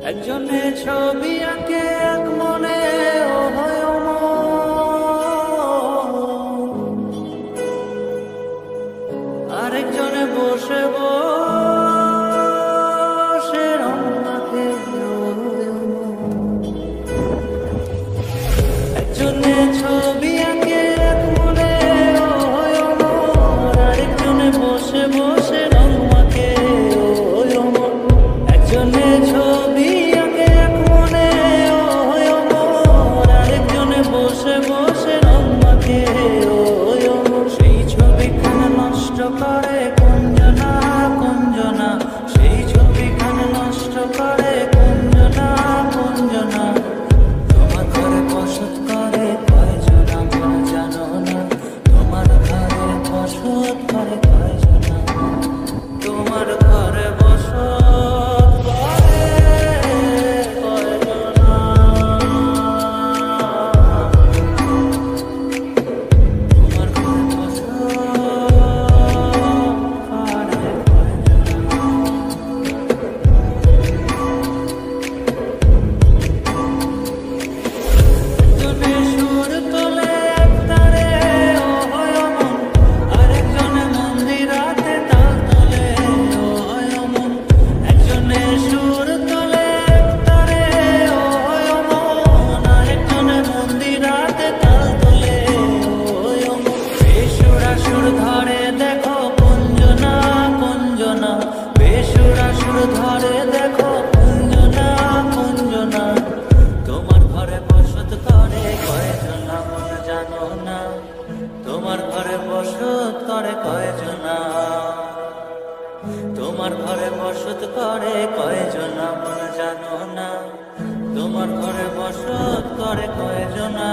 একজনে ছবি আঁকে এক মনে ও হয় আরেকজনে বসে বসে রং মাখে একজনে ছবি আঁকে এক মনে ও হয় আরেকজনে বসে বসে রং মাখে একজনে ছবি আঁকে এক মনে ও হয় আরেকজনে বসে বসে রং মাখে সেই ছবিখানা নষ্ট করে কুঞ্জনা কুঞ্জনা সেই ছবিখানা নষ্ট করে কুঞ্জনা কুঞ্জনা তোমার ঘরে বসত করে কয়জনা মন জানো না তোমার ঘরে বসত করে কয়জনা তোমার ঘরে বসত করে কয়জনা তোমার ঘরে বসত করে একজনে সুর তোলে এক তারে ও হয় অমন আরেকজনে মন্দিরাতে তাল তোলে ও হয় অমন একজনে সুর তোলে এক তারে ও হয় অমন আরেকজনে মন্দিরাতে তাল তোলে ও হয় অমন বেসুরা সুর ধরে দেখো কুঞ্জনা কুঞ্জনা বেসুরা সুর ধরে দেখো কুঞ্জনা কুঞ্জনা তোমার ঘরে বসত করে কয়জনা মন জানো না তোমার ঘরে বসত করে কয়জনা তোমার ঘরে বসত করে কয়জনা মন জানো না তোমার ঘরে বসত করে কয়জনা